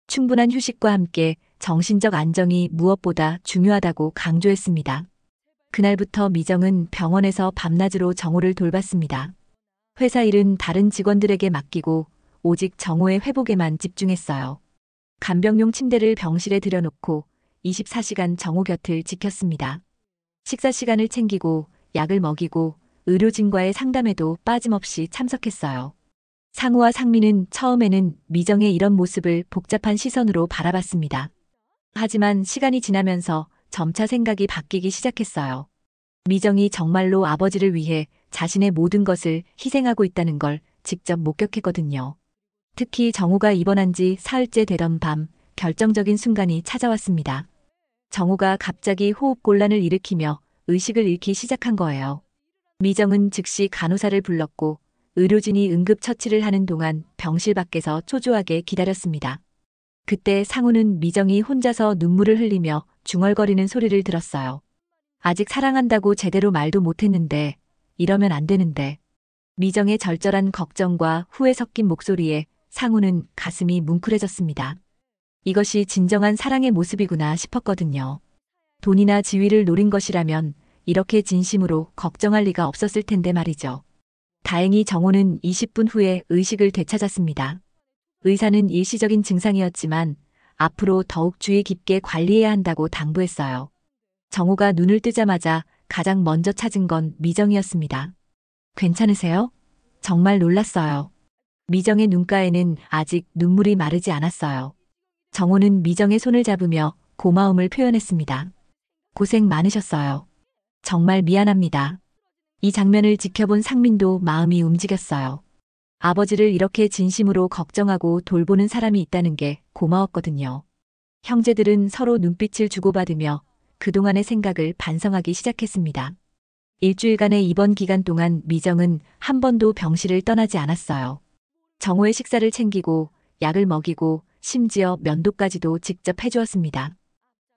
충분한 휴식과 함께 정신적 안정이 무엇보다 중요하다고 강조했습니다. 그날부터 미정은 병원에서 밤낮으로 정우를 돌봤습니다. 회사 일은 다른 직원들에게 맡기고 오직 정우의 회복에만 집중했어요. 간병용 침대를 병실에 들여놓고 24시간 정우 곁을 지켰습니다. 식사 시간을 챙기고 약을 먹이고 의료진과의 상담에도 빠짐없이 참석했어요. 상우와 상민은 처음에는 미정의 이런 모습을 복잡한 시선으로 바라봤습니다. 하지만 시간이 지나면서 점차 생각이 바뀌기 시작했어요. 미정이 정말로 아버지를 위해 자신의 모든 것을 희생하고 있다는 걸 직접 목격했거든요. 특히 정우가 입원한 지 사흘째 되던 밤 결정적인 순간이 찾아왔습니다. 정우가 갑자기 호흡곤란을 일으키며 의식을 잃기 시작한 거예요. 미정은 즉시 간호사를 불렀고 의료진이 응급처치를 하는 동안 병실 밖에서 초조하게 기다렸습니다. 그때 상우는 미정이 혼자서 눈물을 흘리며 중얼거리는 소리를 들었어요. 아직 사랑한다고 제대로 말도 못했는데 이러면 안 되는데. 미정의 절절한 걱정과 후회 섞인 목소리에 상우는 가슴이 뭉클해졌습니다. 이것이 진정한 사랑의 모습이구나 싶었거든요. 돈이나 지위를 노린 것이라면 이렇게 진심으로 걱정할 리가 없었을 텐데 말이죠. 다행히 정우는 20분 후에 의식을 되찾았습니다. 의사는 일시적인 증상이었지만 앞으로 더욱 주의 깊게 관리해야 한다고 당부했어요. 정우가 눈을 뜨자마자 가장 먼저 찾은 건 미정이었습니다. 괜찮으세요? 정말 놀랐어요. 미정의 눈가에는 아직 눈물이 마르지 않았어요. 정우는 미정의 손을 잡으며 고마움을 표현했습니다. 고생 많으셨어요. 정말 미안합니다. 이 장면을 지켜본 상민도 마음이 움직였어요. 아버지를 이렇게 진심으로 걱정하고 돌보는 사람이 있다는 게 고마웠거든요. 형제들은 서로 눈빛을 주고받으며 그동안의 생각을 반성하기 시작했습니다. 일주일간의 입원 기간 동안 미정은 한 번도 병실을 떠나지 않았어요. 정우의 식사를 챙기고 약을 먹이고 심지어 면도까지도 직접 해주었습니다.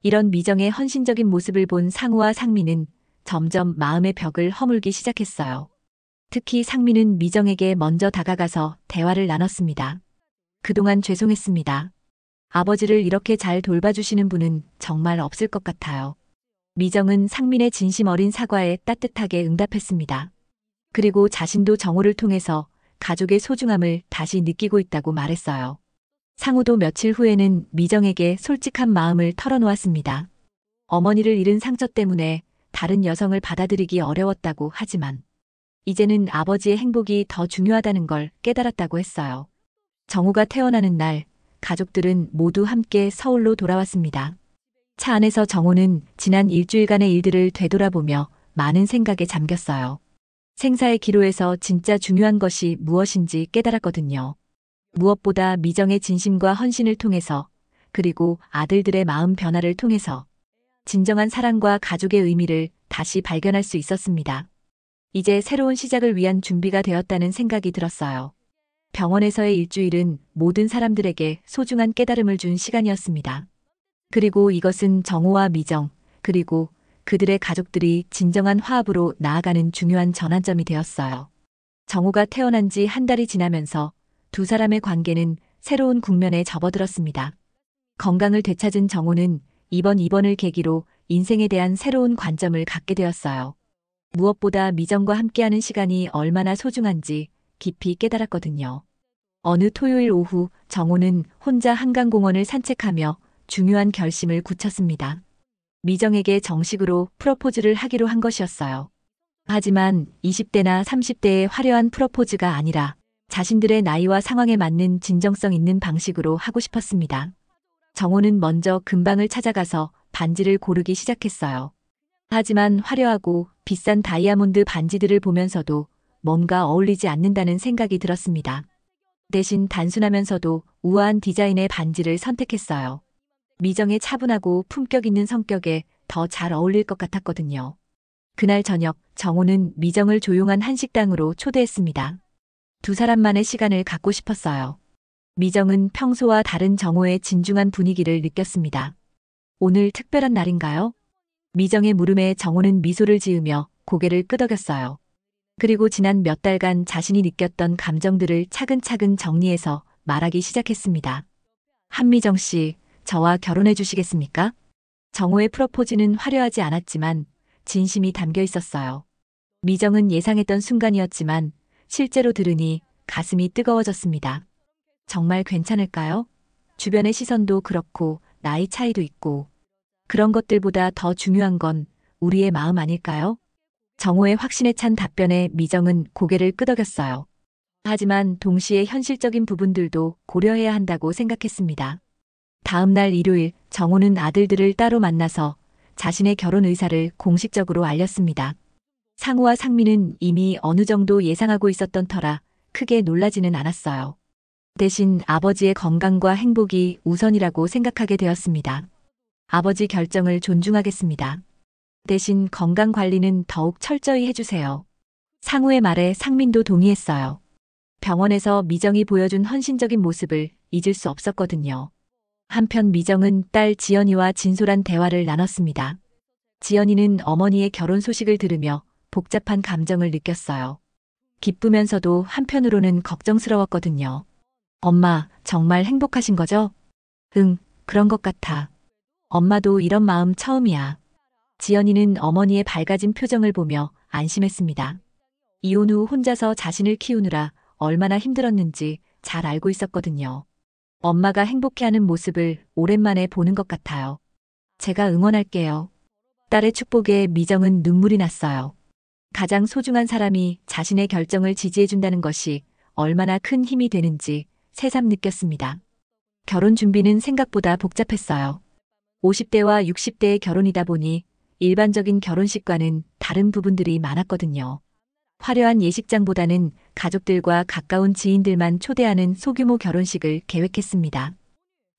이런 미정의 헌신적인 모습을 본 상우와 상민은 점점 마음의 벽을 허물기 시작했어요. 특히 상민은 미정에게 먼저 다가가서 대화를 나눴습니다. 그동안 죄송했습니다. 아버지를 이렇게 잘 돌봐주시는 분은 정말 없을 것 같아요. 미정은 상민의 진심 어린 사과에 따뜻하게 응답했습니다. 그리고 자신도 정우를 통해서 가족의 소중함을 다시 느끼고 있다고 말했어요. 상우도 며칠 후에는 미정에게 솔직한 마음을 털어놓았습니다. 어머니를 잃은 상처 때문에 다른 여성을 받아들이기 어려웠다고 하지만 이제는 아버지의 행복이 더 중요하다는 걸 깨달았다고 했어요. 정우가 태어나는 날, 가족들은 모두 함께 서울로 돌아왔습니다. 차 안에서 정우는 지난 일주일간의 일들을 되돌아보며 많은 생각에 잠겼어요. 생사의 기로에서 진짜 중요한 것이 무엇인지 깨달았거든요. 무엇보다 미정의 진심과 헌신을 통해서, 그리고 아들들의 마음 변화를 통해서 진정한 사랑과 가족의 의미를 다시 발견할 수 있었습니다. 이제 새로운 시작을 위한 준비가 되었다는 생각이 들었어요. 병원에서의 일주일은 모든 사람들에게 소중한 깨달음을 준 시간이었습니다. 그리고 이것은 정우와 미정, 그리고 그들의 가족들이 진정한 화합으로 나아가는 중요한 전환점이 되었어요. 정우가 태어난 지 한 달이 지나면서 두 사람의 관계는 새로운 국면에 접어들었습니다. 건강을 되찾은 정우는 이번 입원을 계기로 인생에 대한 새로운 관점을 갖게 되었어요. 무엇보다 미정과 함께하는 시간이 얼마나 소중한지 깊이 깨달았거든요. 어느 토요일 오후 정우는 혼자 한강공원을 산책하며 중요한 결심을 굳혔습니다. 미정에게 정식으로 프로포즈를 하기로 한 것이었어요. 하지만 20대나 30대의 화려한 프로포즈가 아니라 자신들의 나이와 상황에 맞는 진정성 있는 방식으로 하고 싶었습니다. 정호는 먼저 금방을 찾아가서 반지를 고르기 시작했어요. 하지만 화려하고 비싼 다이아몬드 반지들을 보면서도 뭔가 어울리지 않는다는 생각이 들었습니다. 대신 단순하면서도 우아한 디자인의 반지를 선택했어요. 미정의 차분하고 품격 있는 성격에 더 잘 어울릴 것 같았거든요. 그날 저녁 정호는 미정을 조용한 한식당으로 초대했습니다. 두 사람만의 시간을 갖고 싶었어요. 미정은 평소와 다른 정호의 진중한 분위기를 느꼈습니다. 오늘 특별한 날인가요? 미정의 물음에 정호는 미소를 지으며 고개를 끄덕였어요. 그리고 지난 몇 달간 자신이 느꼈던 감정들을 차근차근 정리해서 말하기 시작했습니다. 한미정 씨, 저와 결혼해 주시겠습니까? 정호의 프로포즈는 화려하지 않았지만 진심이 담겨 있었어요. 미정은 예상했던 순간이었지만 실제로 들으니 가슴이 뜨거워졌습니다. 정말 괜찮을까요? 주변의 시선도 그렇고 나이 차이도 있고 그런 것들보다 더 중요한 건 우리의 마음 아닐까요? 정호의 확신에 찬 답변에 미정은 고개를 끄덕였어요. 하지만 동시에 현실적인 부분들도 고려해야 한다고 생각했습니다. 다음 날 일요일 정호는 아들들을 따로 만나서 자신의 결혼 의사를 공식적으로 알렸습니다. 상우와 상민은 이미 어느 정도 예상하고 있었던 터라 크게 놀라지는 않았어요. 대신 아버지의 건강과 행복이 우선이라고 생각하게 되었습니다. 아버지 결정을 존중하겠습니다. 대신 건강 관리는 더욱 철저히 해주세요. 상우의 말에 상민도 동의했어요. 병원에서 미정이 보여준 헌신적인 모습을 잊을 수 없었거든요. 한편 미정은 딸 지연이와 진솔한 대화를 나눴습니다. 지연이는 어머니의 결혼 소식을 들으며 복잡한 감정을 느꼈어요. 기쁘면서도 한편으로는 걱정스러웠거든요. 엄마, 정말 행복하신 거죠? 응, 그런 것 같아. 엄마도 이런 마음 처음이야. 지연이는 어머니의 밝아진 표정을 보며 안심했습니다. 이혼 후 혼자서 자신을 키우느라 얼마나 힘들었는지 잘 알고 있었거든요. 엄마가 행복해하는 모습을 오랜만에 보는 것 같아요. 제가 응원할게요. 딸의 축복에 미정은 눈물이 났어요. 가장 소중한 사람이 자신의 결정을 지지해준다는 것이 얼마나 큰 힘이 되는지 새삼 느꼈습니다. 결혼 준비는 생각보다 복잡했어요. 50대와 60대의 결혼이다 보니 일반적인 결혼식과는 다른 부분들이 많았거든요. 화려한 예식장보다는 가족들과 가까운 지인들만 초대하는 소규모 결혼식을 계획했습니다.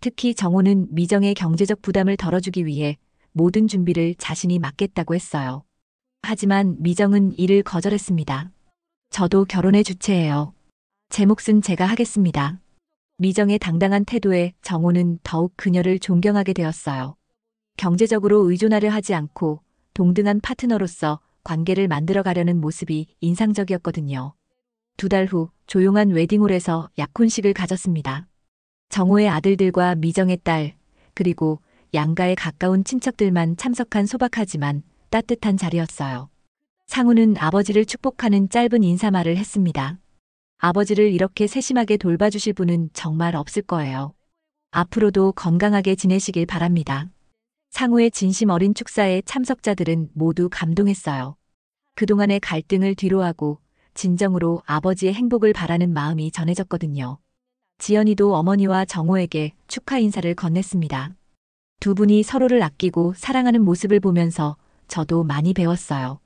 특히 정호는 미정의 경제적 부담을 덜어주기 위해 모든 준비를 자신이 맡겠다고 했어요. 하지만 미정은 이를 거절했습니다. 저도 결혼의 주체예요. 제 몫은 제가 하겠습니다. 미정의 당당한 태도에 정호는 더욱 그녀를 존경하게 되었어요. 경제적으로 의존하려 하지 않고 동등한 파트너로서 관계를 만들어가려는 모습이 인상적이었거든요. 2달 후 조용한 웨딩홀에서 약혼식을 가졌습니다. 정호의 아들들과 미정의 딸, 그리고 양가의 가까운 친척들만 참석한 소박하지만 따뜻한 자리였어요. 상우는 아버지를 축복하는 짧은 인사말을 했습니다. 아버지를 이렇게 세심하게 돌봐주실 분은 정말 없을 거예요. 앞으로도 건강하게 지내시길 바랍니다. 상우의 진심 어린 축사에 참석자들은 모두 감동했어요. 그동안의 갈등을 뒤로하고 진정으로 아버지의 행복을 바라는 마음이 전해졌거든요. 지연이도 어머니와 정호에게 축하 인사를 건넸습니다. 두 분이 서로를 아끼고 사랑하는 모습을 보면서 저도 많이 배웠어요.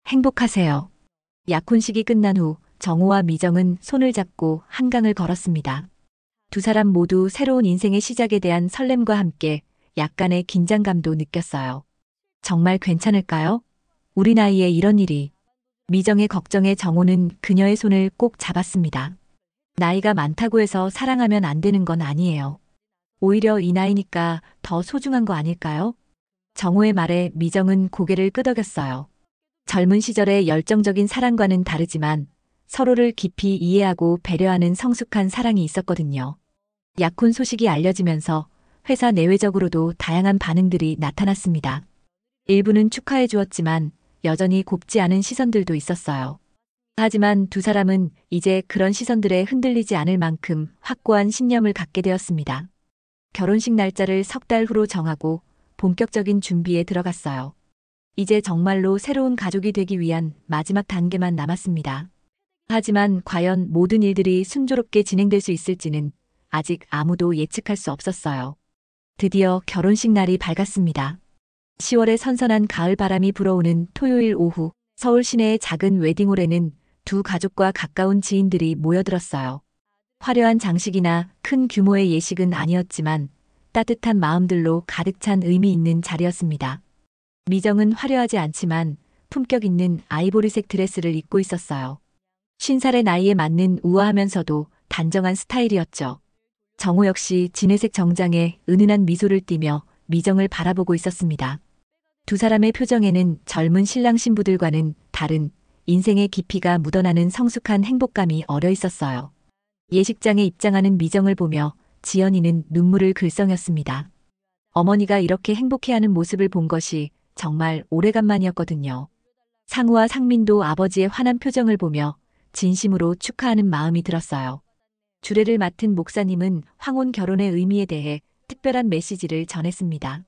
행복하세요. 약혼식이 끝난 후 정호와 미정은 손을 잡고 한강을 걸었습니다. 두 사람 모두 새로운 인생의 시작에 대한 설렘과 함께 약간의 긴장감도 느꼈어요. 정말 괜찮을까요? 우리 나이에 이런 일이. 미정의 걱정에 정호는 그녀의 손을 꼭 잡았습니다. 나이가 많다고 해서 사랑하면 안 되는 건 아니에요. 오히려 이 나이니까 더 소중한 거 아닐까요? 정호의 말에 미정은 고개를 끄덕였어요. 젊은 시절의 열정적인 사랑과는 다르지만 서로를 깊이 이해하고 배려하는 성숙한 사랑이 있었거든요. 약혼 소식이 알려지면서 회사 내외적으로도 다양한 반응들이 나타났습니다. 일부는 축하해 주었지만 여전히 곱지 않은 시선들도 있었어요. 하지만 두 사람은 이제 그런 시선들에 흔들리지 않을 만큼 확고한 신념을 갖게 되었습니다. 결혼식 날짜를 석 달 후로 정하고 본격적인 준비에 들어갔어요. 이제 정말로 새로운 가족이 되기 위한 마지막 단계만 남았습니다. 하지만 과연 모든 일들이 순조롭게 진행될 수 있을지는 아직 아무도 예측할 수 없었어요. 드디어 결혼식 날이 밝았습니다. 10월의 선선한 가을 바람이 불어오는 토요일 오후, 서울 시내의 작은 웨딩홀에는 두 가족과 가까운 지인들이 모여들었어요. 화려한 장식이나 큰 규모의 예식은 아니었지만 따뜻한 마음들로 가득 찬 의미 있는 자리였습니다. 미정은 화려하지 않지만 품격 있는 아이보리색 드레스를 입고 있었어요. 50살의 나이에 맞는 우아하면서도 단정한 스타일이었죠. 정호 역시 진회색 정장에 은은한 미소를 띠며 미정을 바라보고 있었습니다. 두 사람의 표정에는 젊은 신랑 신부들과는 다른 인생의 깊이가 묻어나는 성숙한 행복감이 어려 있었어요. 예식장에 입장하는 미정을 보며 지연이는 눈물을 글썽였습니다. 어머니가 이렇게 행복해하는 모습을 본 것이 정말 오래간만이었거든요. 상우와 상민도 아버지의 환한 표정을 보며 진심으로 축하하는 마음이 들었어요. 주례를 맡은 목사님은 황혼 결혼의 의미에 대해 특별한 메시지를 전했습니다.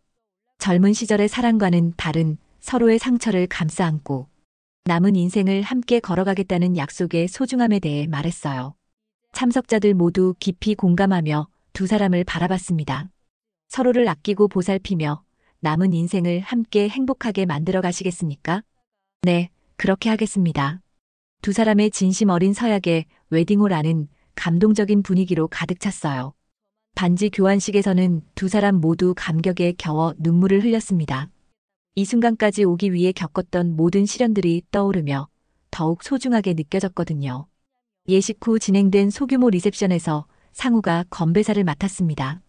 젊은 시절의 사랑과는 다른 서로의 상처를 감싸 안고 남은 인생을 함께 걸어가겠다는 약속의 소중함에 대해 말했어요. 참석자들 모두 깊이 공감하며 두 사람을 바라봤습니다. 서로를 아끼고 보살피며 남은 인생을 함께 행복하게 만들어 가시겠습니까? 네, 그렇게 하겠습니다. 두 사람의 진심 어린 서약에 웨딩홀 안은 감동적인 분위기로 가득 찼어요. 반지 교환식에서는 두 사람 모두 감격에 겨워 눈물을 흘렸습니다. 이 순간까지 오기 위해 겪었던 모든 시련들이 떠오르며 더욱 소중하게 느껴졌거든요. 예식 후 진행된 소규모 리셉션에서 상우가 건배사를 맡았습니다.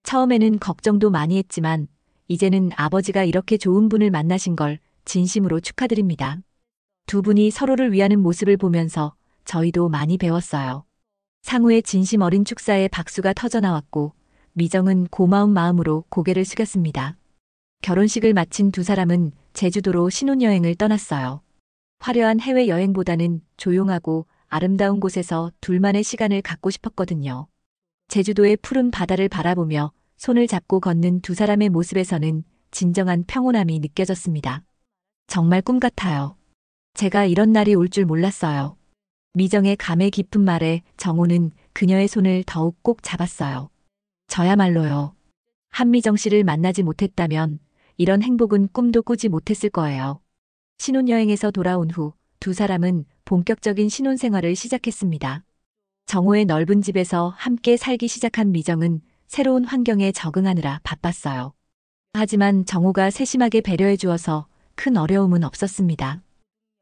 처음에는 걱정도 많이 했지만 이제는 아버지가 이렇게 좋은 분을 만나신 걸 진심으로 축하드립니다. 두 분이 서로를 위하는 모습을 보면서 저희도 많이 배웠어요. 상우의 진심 어린 축사에 박수가 터져나왔고 미정은 고마운 마음으로 고개를 숙였습니다. 결혼식을 마친 두 사람은 제주도로 신혼여행을 떠났어요. 화려한 해외여행보다는 조용하고 아름다운 곳에서 둘만의 시간을 갖고 싶었거든요. 제주도의 푸른 바다를 바라보며 손을 잡고 걷는 두 사람의 모습에서는 진정한 평온함이 느껴졌습니다. 정말 꿈 같아요. 제가 이런 날이 올 줄 몰랐어요. 미정의 감회 깊은 말에 정호는 그녀의 손을 더욱 꼭 잡았어요. 저야말로요. 한미정 씨를 만나지 못했다면 이런 행복은 꿈도 꾸지 못했을 거예요. 신혼여행에서 돌아온 후 두 사람은 본격적인 신혼생활을 시작했습니다. 정호의 넓은 집에서 함께 살기 시작한 미정은 새로운 환경에 적응하느라 바빴어요. 하지만 정호가 세심하게 배려해 주어서 큰 어려움은 없었습니다.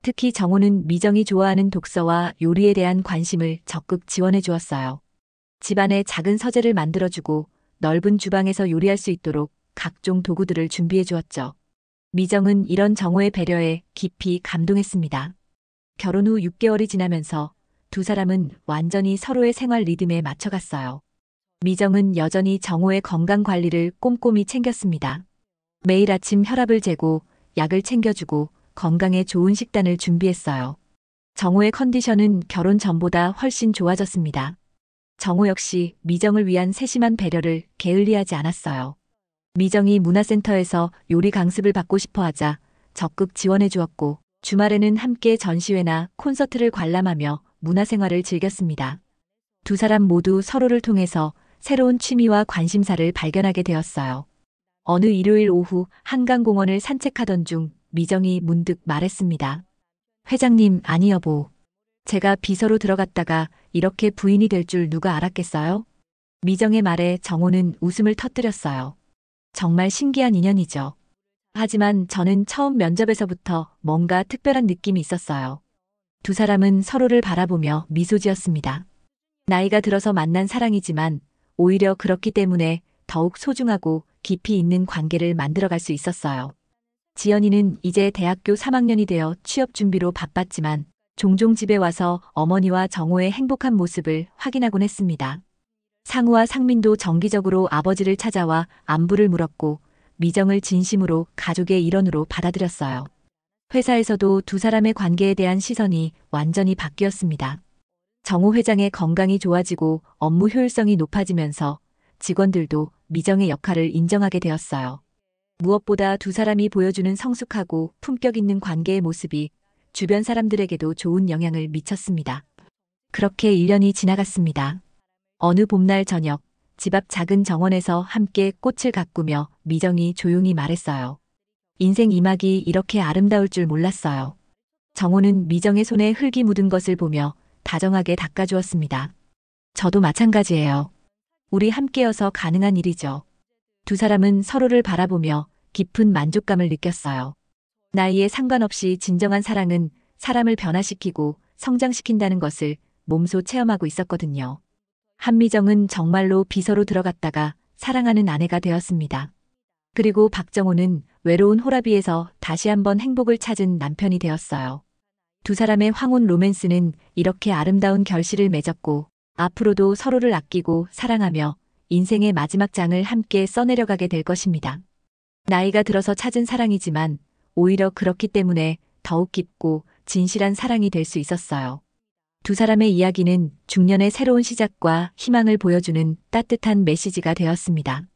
특히 정호는 미정이 좋아하는 독서와 요리에 대한 관심을 적극 지원해 주었어요. 집안에 작은 서재를 만들어주고 넓은 주방에서 요리할 수 있도록 각종 도구들을 준비해 주었죠. 미정은 이런 정호의 배려에 깊이 감동했습니다. 결혼 후 6개월이 지나면서 두 사람은 완전히 서로의 생활 리듬에 맞춰갔어요. 미정은 여전히 정호의 건강 관리를 꼼꼼히 챙겼습니다. 매일 아침 혈압을 재고 약을 챙겨주고 건강에 좋은 식단을 준비했어요. 정호의 컨디션은 결혼 전보다 훨씬 좋아졌습니다. 정호 역시 미정을 위한 세심한 배려를 게을리하지 않았어요. 미정이 문화센터에서 요리 강습을 받고 싶어 하자 적극 지원해 주었고 주말에는 함께 전시회나 콘서트를 관람하며 문화생활을 즐겼습니다. 두 사람 모두 서로를 통해서 새로운 취미와 관심사를 발견하게 되었어요. 어느 일요일 오후 한강공원을 산책하던 중 미정이 문득 말했습니다. 회장님, 아니 여보. 제가 비서로 들어갔다가 이렇게 부인이 될 줄 누가 알았겠어요? 미정의 말에 정호는 웃음을 터뜨렸어요. 정말 신기한 인연이죠. 하지만 저는 처음 면접에서부터 뭔가 특별한 느낌이 있었어요. 두 사람은 서로를 바라보며 미소 지었습니다. 나이가 들어서 만난 사랑이지만 오히려 그렇기 때문에 더욱 소중하고 깊이 있는 관계를 만들어갈 수 있었어요. 지연이는 이제 대학교 3학년이 되어 취업 준비로 바빴지만 종종 집에 와서 어머니와 정호의 행복한 모습을 확인하곤 했습니다. 상우와 상민도 정기적으로 아버지를 찾아와 안부를 물었고 미정을 진심으로 가족의 일원으로 받아들였어요. 회사에서도 두 사람의 관계에 대한 시선이 완전히 바뀌었습니다. 정호 회장의 건강이 좋아지고 업무 효율성이 높아지면서 직원들도 미정의 역할을 인정하게 되었어요. 무엇보다 두 사람이 보여주는 성숙하고 품격 있는 관계의 모습이 주변 사람들에게도 좋은 영향을 미쳤습니다. 그렇게 1년이 지나갔습니다. 어느 봄날 저녁, 집 앞 작은 정원에서 함께 꽃을 가꾸며 미정이 조용히 말했어요. 인생 이막이 이렇게 아름다울 줄 몰랐어요. 정호는 미정의 손에 흙이 묻은 것을 보며 다정하게 닦아주었습니다. 저도 마찬가지예요. 우리 함께여서 가능한 일이죠. 두 사람은 서로를 바라보며 깊은 만족감을 느꼈어요. 나이에 상관없이 진정한 사랑은 사람을 변화시키고 성장시킨다는 것을 몸소 체험하고 있었거든요. 한미정은 정말로 비서로 들어갔다가 사랑하는 아내가 되었습니다. 그리고 박정호는 외로운 호라비에서 다시 한번 행복을 찾은 남편이 되었어요. 두 사람의 황혼 로맨스는 이렇게 아름다운 결실을 맺었고 앞으로도 서로를 아끼고 사랑하며 인생의 마지막 장을 함께 써내려가게 될 것입니다. 나이가 들어서 찾은 사랑이지만 오히려 그렇기 때문에 더욱 깊고 진실한 사랑이 될 수 있었어요. 두 사람의 이야기는 중년의 새로운 시작과 희망을 보여주는 따뜻한 메시지가 되었습니다.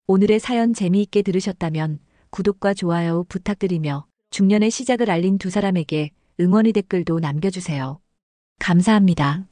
오늘의 사연 재미있게 들으셨다면 구독과 좋아요 부탁드리며 중년의 시작을 알린 두 사람에게 응원의 댓글도 남겨주세요. 감사합니다.